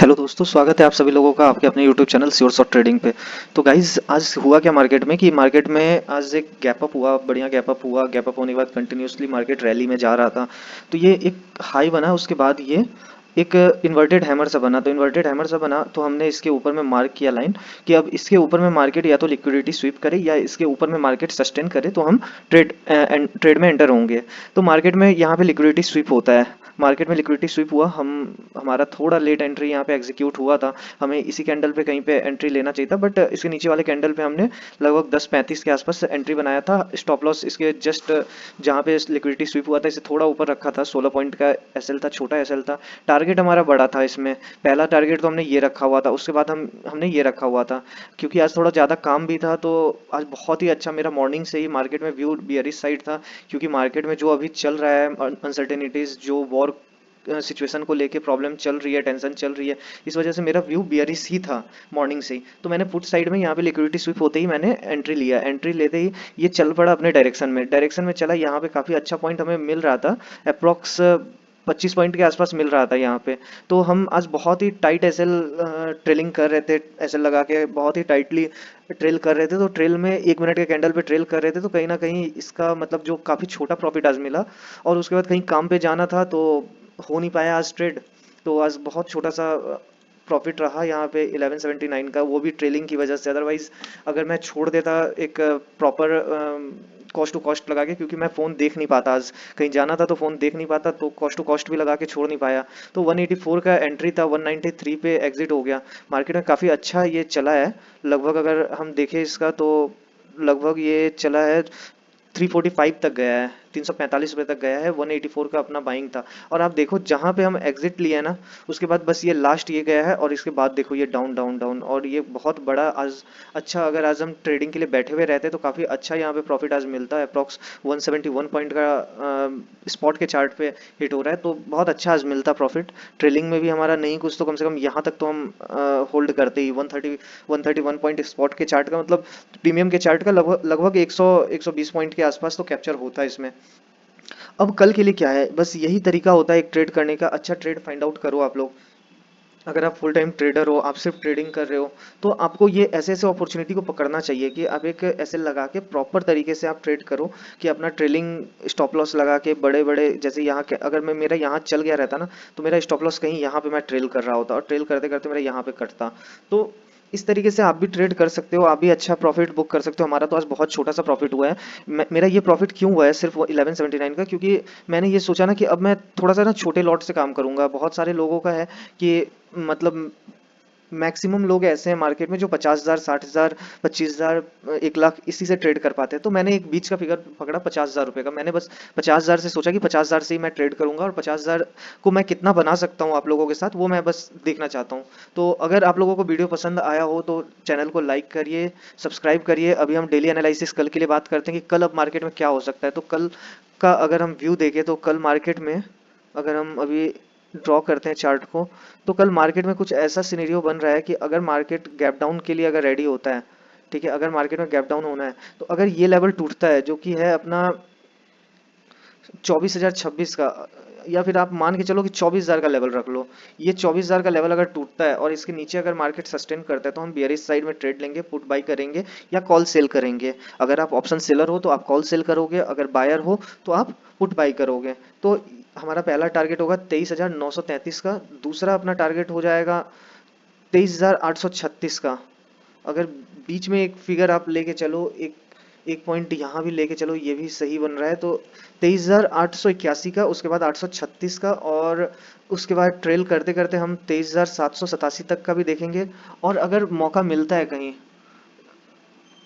Hello दोस्तों, स्वागत है आप सभी लोगों का आपके अपने YouTube channel sure shot trading पे। तो गाइज आज हुआ क्या मार्केट में कि मार्केट में आज एक गैप अप हुआ, बढ़िया गैप अप हुआ। गैप अप होने के बाद कंटिन्यूअसली मार्केट रैली में जा रहा था। तो ये एक हाई बना, उसके बाद ये एक इन्वर्टेड हैमर सा बना। तो इन्वर्टेड हैमर सा बना तो हमने इसके ऊपर में मार्क किया लाइन कि अब इसके ऊपर में मार्केट या तो लिक्विडिटी स्वीप करे या इसके ऊपर में मार्केट सस्टेन करे तो हम ट्रेड में एंटर होंगे। तो मार्केट में यहाँ पे लिक्विडिटी स्वीप होता है। मार्केट में लिक्विडिटी स्वीप हुआ, हम हमारा थोड़ा लेट एंट्री यहाँ पे एग्जीक्यूट हुआ था। हमें इसी कैंडल पे कहीं पे एंट्री लेना चाहिए था, बट इसके नीचे वाले कैंडल पे हमने लगभग 10:35 के आसपास एंट्री बनाया था। स्टॉप लॉस इसके जस्ट जहाँ पे लिक्विडिटी स्वीप हुआ था इससे थोड़ा ऊपर रखा था। 16 पॉइंट का एसएल था, छोटा एसएल था। टारगेट हमारा बड़ा था इसमें। पहला टारगेट तो हमने ये रखा हुआ था, उसके बाद हमने ये रखा हुआ था। क्योंकि आज थोड़ा ज़्यादा काम भी था तो आज बहुत ही अच्छा मेरा मॉर्निंग से ही मार्केट में व्यू बियरिश साइड था। क्योंकि मार्केट में जो अभी चल रहा है अनसर्टेनिटीज, जो वॉर सिचुएशन को लेके प्रॉब्लम चल रही है, टेंशन चल रही है, इस वजह से मेरा व्यू बियरिश ही था मॉर्निंग से ही। तो मैंने पुट साइड में यहाँ पे लिक्विडिटी स्विप होते ही मैंने एंट्री लिया। एंट्री लेते ही ये चल पड़ा अपने डायरेक्शन में चला। यहाँ पे काफ़ी अच्छा पॉइंट हमें मिल रहा था, अप्रोक्स 25 पॉइंट के आसपास मिल रहा था यहाँ पे। तो हम आज बहुत ही टाइट एसएल ट्रेलिंग कर रहे थे, एसएल लगा के बहुत ही टाइटली ट्रेल कर रहे थे। तो ट्रेल में 1 मिनट के कैंडल पे ट्रेल कर रहे थे, तो कहीं ना कहीं इसका मतलब जो काफ़ी छोटा प्रॉफिट आज मिला। और उसके बाद कहीं काम पे जाना था तो हो नहीं पाया आज ट्रेड। तो आज बहुत छोटा सा प्रॉफिट रहा यहाँ पे 1179 का, वो भी ट्रेलिंग की वजह से। अदरवाइज अगर मैं छोड़ देता एक प्रॉपर कॉस्ट टू कॉस्ट लगा के, क्योंकि मैं फ़ोन देख नहीं पाता, आज कहीं जाना था तो फ़ोन देख नहीं पाता, तो कॉस्ट टू कॉस्ट भी लगा के छोड़ नहीं पाया। तो 184 का एंट्री था, 193 पे एग्जिट हो गया। मार्केट में काफ़ी अच्छा ये चला है। लगभग अगर हम देखें इसका तो लगभग ये चला है 345 तक गया है, 345 रुपये तक गया है। 184 का अपना बाइंग था। और आप देखो जहाँ पे हम एग्जिट लिए ना, उसके बाद बस ये लास्ट ये गया है और इसके बाद देखो ये डाउन डाउन डाउन। और ये बहुत बड़ा आज अच्छा, अगर आज हम ट्रेडिंग के लिए बैठे हुए रहते तो काफ़ी अच्छा यहाँ पे प्रॉफिट आज मिलता है। अप्रॉक्स 171 पॉइंट का स्पॉट के चार्ट पे हिट हो रहा है, तो बहुत अच्छा आज मिलता प्रॉफिट। ट्रेलिंग में भी हमारा नहीं कुछ तो कम से कम यहाँ तक तो हम होल्ड करते ही। 131 पॉइंट स्पॉट के चार्ट का मतलब प्रीमियम के चार्ट का लगभग लगभग 120 पॉइंट के आसपास तो कैप्चर होता है इसमें। अब कल के लिए क्या है, बस यही तरीका होता है एक ट्रेड करने का। अच्छा ट्रेड फाइंड आउट करो आप लोग। अगर आप फुल टाइम ट्रेडर हो, आप सिर्फ ट्रेडिंग कर रहे हो, तो आपको ये ऐसे ऐसे अपॉर्चुनिटी को पकड़ना चाहिए कि आप एक ऐसे लगा के प्रॉपर तरीके से आप ट्रेड करो कि अपना ट्रेलिंग स्टॉप लॉस लगा के बड़े बड़े, जैसे यहाँ के अगर मैं मेरा यहाँ चल गया रहता ना, तो मेरा स्टॉप लॉस कहीं यहाँ पे मैं ट्रेल कर रहा होता और ट्रेल करते करते मेरा यहाँ पे कटता। तो इस तरीके से आप भी ट्रेड कर सकते हो, आप भी अच्छा प्रॉफिट बुक कर सकते हो। हमारा तो आज बहुत छोटा सा प्रॉफिट हुआ है। मेरा ये प्रॉफिट क्यों हुआ है सिर्फ 1179 का, क्योंकि मैंने ये सोचा ना कि अब मैं थोड़ा सा ना छोटे लॉट से काम करूंगा। बहुत सारे लोगों का है कि मतलब मैक्सिमम लोग ऐसे हैं मार्केट में जो 50,000, 60,000, 25,000, 1 लाख इसी से ट्रेड कर पाते हैं। तो मैंने एक बीच का फिगर पकड़ा 50,000 रुपये का। मैंने बस 50,000 से सोचा कि 50,000 से ही मैं ट्रेड करूंगा, और 50,000 को मैं कितना बना सकता हूँ आप लोगों के साथ, वो मैं बस देखना चाहता हूँ। तो अगर आप लोगों को वीडियो पसंद आया हो तो चैनल को लाइक करिए, सब्सक्राइब करिए। अभी हम डेली एनालिसिस कल के लिए बात करते हैं कि कल अब मार्केट में क्या हो सकता है। तो कल का अगर हम व्यू देखें तो कल मार्केट में, अगर हम अभी ड्रॉ करते हैं चार्ट को, तो कल मार्केट में कुछ ऐसा सिनेरियो बन रहा है कि अगर मार्केट गैप डाउन के लिए अगर रेडी होता है, ठीक है, अगर मार्केट में गैप डाउन होना है, तो अगर ये लेवल टूटता है जो कि है अपना 24,026 का, या फिर आप मान के चलो कि 24,000 का लेवल रख लो। ये 24,000 का लेवल अगर टूटता है और इसके नीचे अगर मार्केट सस्टेन करता है तो हम बियरिश साइड में ट्रेड लेंगे, पुट बाई करेंगे या कॉल सेल करेंगे। अगर आप ऑप्शन सेलर हो तो आप कॉल सेल करोगे, अगर बायर हो तो आप पुट बाई करोगे। तो हमारा पहला टारगेट होगा 23,933 का, दूसरा अपना टारगेट हो जाएगा 23,836 का। अगर बीच में एक फिगर आप लेके चलो, एक एक पॉइंट यहाँ भी लेके चलो, ये भी सही बन रहा है। तो 23,881 का, उसके बाद 836 का, और उसके बाद ट्रेल करते करते हम 23,787 तक का भी देखेंगे। और अगर मौका मिलता है कहीं,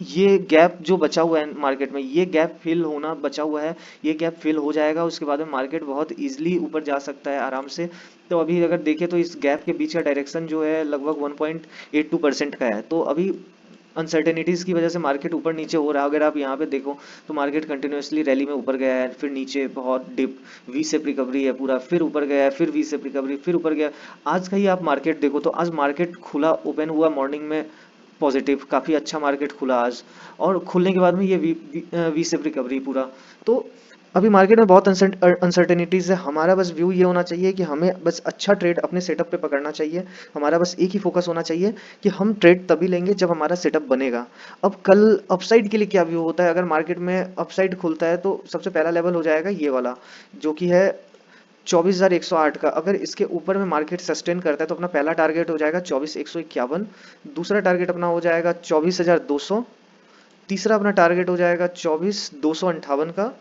ये गैप जो बचा हुआ है मार्केट में, ये गैप फिल होना बचा हुआ है, ये गैप फिल हो जाएगा, उसके बाद में मार्केट बहुत इजीली ऊपर जा सकता है आराम से। तो अभी अगर देखें तो इस गैप के बीच का डायरेक्शन जो है लगभग 1.82% का है। तो अभी अनसर्टेनिटीज की वजह से मार्केट ऊपर नीचे हो रहा है। अगर आप यहाँ पे देखो तो मार्केट कंटिन्यूअसली रैली में ऊपर गया है, फिर नीचे बहुत डिप, वी शेप रिकवरी है पूरा, फिर ऊपर गया है, फिर वी शेप रिकवरी, फिर ऊपर गया। आज का ही आप मार्केट देखो तो आज मार्केट खुला, ओपन हुआ मॉर्निंग में पॉजिटिव, काफ़ी अच्छा मार्केट खुला आज। और खुलने के बाद में ये वी शेप रिकवरी पूरा। तो अभी मार्केट में बहुत अनसर्टेनिटीज है। हमारा बस व्यू ये होना चाहिए कि हमें बस अच्छा ट्रेड अपने सेटअप पे पकड़ना चाहिए। हमारा बस एक ही फोकस होना चाहिए कि हम ट्रेड तभी लेंगे जब हमारा सेटअप बनेगा। अब कल अपसाइड के लिए क्या व्यू होता है, अगर मार्केट में अपसाइड खुलता है तो सबसे पहला लेवल हो जाएगा ये वाला, जो कि है 24,108 का। अगर इसके ऊपर में मार्केट सस्टेन करता है तो अपना पहला टारगेट हो जाएगा 24,151, दूसरा टारगेट अपना हो जाएगा 24,200, तीसरा अपना टारगेट हो जाएगा 24,258 का,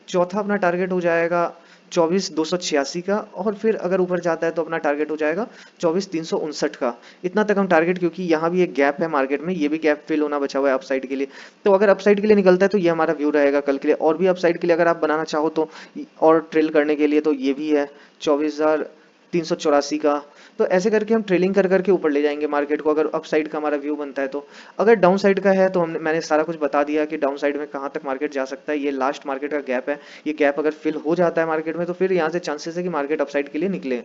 चौथा अपना टारगेट हो जाएगा 24,286 का, और फिर अगर ऊपर जाता है तो अपना टारगेट हो जाएगा 24,359 का। इतना तक हम टारगेट, क्योंकि यहाँ भी एक गैप है मार्केट में, ये भी गैप फिल होना बचा हुआ है अपसाइड के लिए। तो अगर अपसाइड के लिए निकलता है तो ये हमारा व्यू रहेगा कल के लिए। और भी अपसाइड के लिए अगर आप बनाना चाहो तो और ट्रेल करने के लिए तो ये भी है 24,384 का। तो ऐसे करके हम ट्रेलिंग कर करके ऊपर ले जाएंगे मार्केट को, अगर अपसाइड का हमारा व्यू बनता है तो। अगर डाउन साइड का है तो मैंने सारा कुछ बता दिया कि डाउन साइड में कहाँ तक मार्केट जा सकता है। ये लास्ट मार्केट का गैप है, ये गैप अगर फिल हो जाता है मार्केट में तो फिर यहाँ से चांसेस है कि मार्केट अपसाइड के लिए निकले।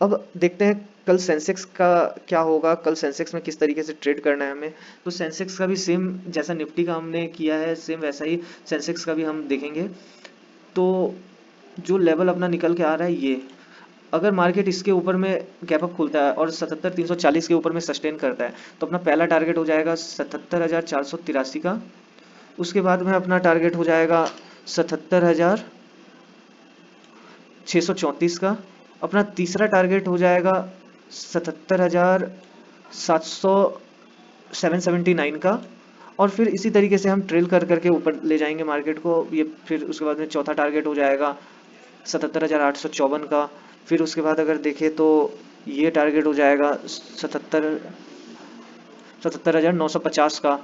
अब देखते हैं कल सेंसेक्स का क्या होगा, कल सेंसेक्स में किस तरीके से ट्रेड करना है हमें। तो सेंसेक्स का भी सेम जैसा निफ्टी का हमने किया है, सेम वैसा ही सेंसेक्स का भी हम देखेंगे। तो जो लेवल अपना निकल के आ रहा है ये, अगर मार्केट इसके ऊपर में गैप अप खुलता है और 77,340 के ऊपर में सस्टेन करता है तो अपना पहला टारगेट हो जाएगा 77,483 का। उसके बाद में अपना टारगेट हो जाएगा 77,634 का। अपना तीसरा टारगेट हो जाएगा 77,700 779 का। और फिर इसी तरीके से हम ट्रेल कर करके ऊपर ले जाएंगे मार्केट को। ये फिर उसके बाद में चौथा टारगेट हो जाएगा 77,854 का। फिर उसके बाद अगर देखें तो ये टारगेट हो जाएगा 77,950 का।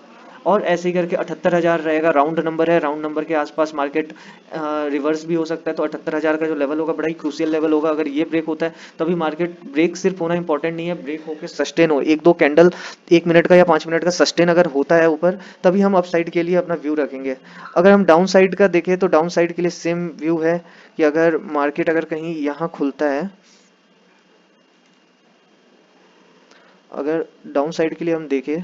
और ऐसे ही करके 78,000 रहेगा, राउंड नंबर है, राउंड नंबर के आसपास मार्केट रिवर्स भी हो सकता है। तो 78,000 का जो लेवल होगा बड़ा ही क्रूशियल लेवल होगा। अगर ये ब्रेक होता है तभी मार्केट, ब्रेक सिर्फ होना इंपॉर्टेंट नहीं है, ब्रेक होकर सस्टेन हो, एक दो कैंडल 1 मिनट का या 5 मिनट का सस्टेन अगर होता है ऊपर, तभी हम अपसाइड के लिए अपना व्यू रखेंगे। अगर हम डाउन साइड का देखें तो डाउन साइड के लिए सेम व्यू है कि अगर मार्केट अगर कहीं यहाँ खुलता है, अगर डाउन साइड के लिए हम देखें,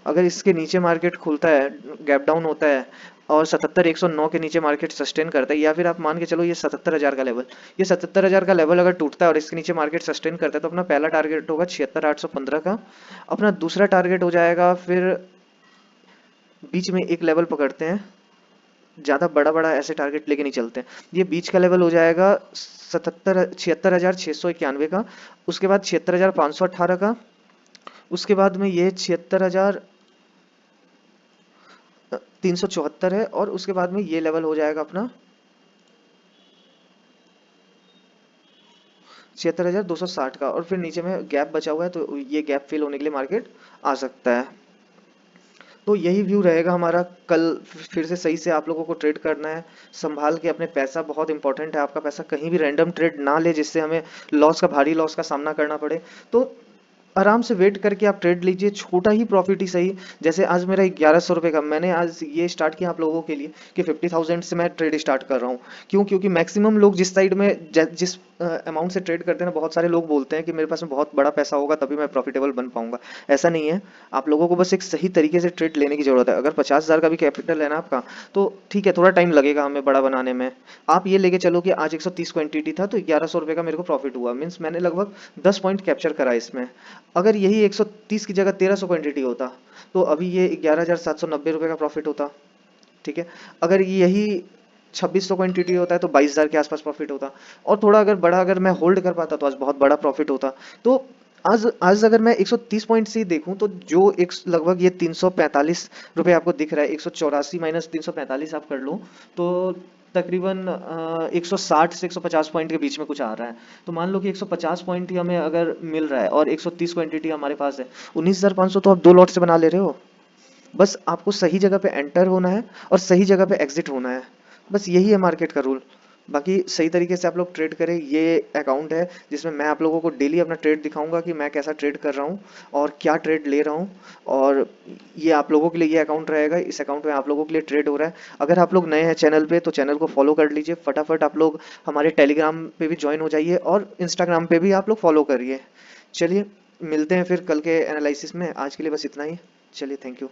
अगर इसके नीचे मार्केट खुलता है, गैप डाउन होता है और 77,109 के नीचे मार्केट सस्टेन करता है, या फिर आप मान के चलो ये 77,000 का लेवल, ये 77,000 का लेवल अगर टूटता है और इसके नीचे मार्केट सस्टेन करता है तो अपना पहला टारगेट होगा 76,815 का। अपना दूसरा टारगेट हो जाएगा, फिर बीच में एक लेवल पकड़ते हैं, ज़्यादा बड़ा बड़ा ऐसे टारगेट लेके नहीं चलते हैं। ये बीच का लेवल हो जाएगा 76,691 का। उसके बाद 76,518 का। उसके बाद में ये 76,374 है। और उसके बाद में ये लेवल हो जाएगा अपना 76,260 का। और फिर नीचे में गैप बचा हुआ है तो ये गैप फिल होने के लिए मार्केट आ सकता है। तो यही व्यू रहेगा हमारा कल। फिर से सही से आप लोगों को ट्रेड करना है, संभाल के अपने पैसा, बहुत इंपॉर्टेंट है आपका पैसा कहीं भी रैंडम ट्रेड ना ले जिससे हमें लॉस का, भारी लॉस का सामना करना पड़े। तो आराम से वेट करके आप ट्रेड लीजिए, छोटा ही प्रॉफिट ही सही। जैसे आज मेरा 1100 रुपये का, मैंने आज ये स्टार्ट किया आप लोगों के लिए कि 50,000 से मैं ट्रेड स्टार्ट कर रहा हूँ। क्यों? क्योंकि मैक्सिमम लोग जिस साइड में जिस अमाउंट से ट्रेड करते हैं ना, बहुत सारे लोग बोलते हैं कि मेरे पास में बहुत बड़ा पैसा होगा तभी मैं प्रॉफिटेबल बन पाऊंगा। ऐसा नहीं है। आप लोगों को बस एक सही तरीके से ट्रेड लेने की जरूरत है। अगर 50,000 का भी कैपिटल है ना आपका, तो ठीक है, थोड़ा टाइम लगेगा हमें बड़ा बनाने में। आप ये लेके चलो कि आज 130 क्वांटिटी था तो 1100 रुपये का मेरे को प्रॉफिट हुआ, मीन्स मैंने लगभग 10 पॉइंट कैप्चर करा इसमें। अगर यही 130 की जगह 1300 क्वांटिटी होता तो अभी ये 11,790 रुपये का प्रॉफिट होता। ठीक है। अगर यही 2600 क्वांटिटी होता है तो 22,000 के आसपास प्रॉफिट होता। और थोड़ा अगर बड़ा, अगर मैं होल्ड कर पाता तो आज बहुत बड़ा प्रॉफिट होता। तो आज आज अगर मैं 130 पॉइंट से ही देखूं तो जो एक लगभग ये 345 रुपये आपको दिख रहा है, 184 माइनस 345 आप कर लो तो तकरीबन 160 से 150 पॉइंट के बीच में कुछ आ रहा है। तो मान लो कि 150 पॉइंट ही हमें अगर मिल रहा है और 130 क्वांटिटी हमारे पास है, 19,500 तो आप दो लॉट से बना ले रहे हो। बस आपको सही जगह पे एंटर होना है और सही जगह पे एग्जिट होना है। बस यही है मार्केट का रूल। बाकी सही तरीके से आप लोग ट्रेड करें। ये अकाउंट है जिसमें मैं आप लोगों को डेली अपना ट्रेड दिखाऊंगा कि मैं कैसा ट्रेड कर रहा हूँ और क्या ट्रेड ले रहा हूँ। और ये आप लोगों के लिए ये अकाउंट रहेगा, इस अकाउंट में आप लोगों के लिए ट्रेड हो रहा है। अगर आप लोग नए हैं चैनल पे तो चैनल को फॉलो कर लीजिए फटाफट। आप लोग हमारे टेलीग्राम पे भी ज्वाइन हो जाइए और इंस्टाग्राम पे भी आप लोग फॉलो करिए। चलिए, मिलते हैं फिर कल के एनालिसिस में। आज के लिए बस इतना ही। चलिए, थैंक यू।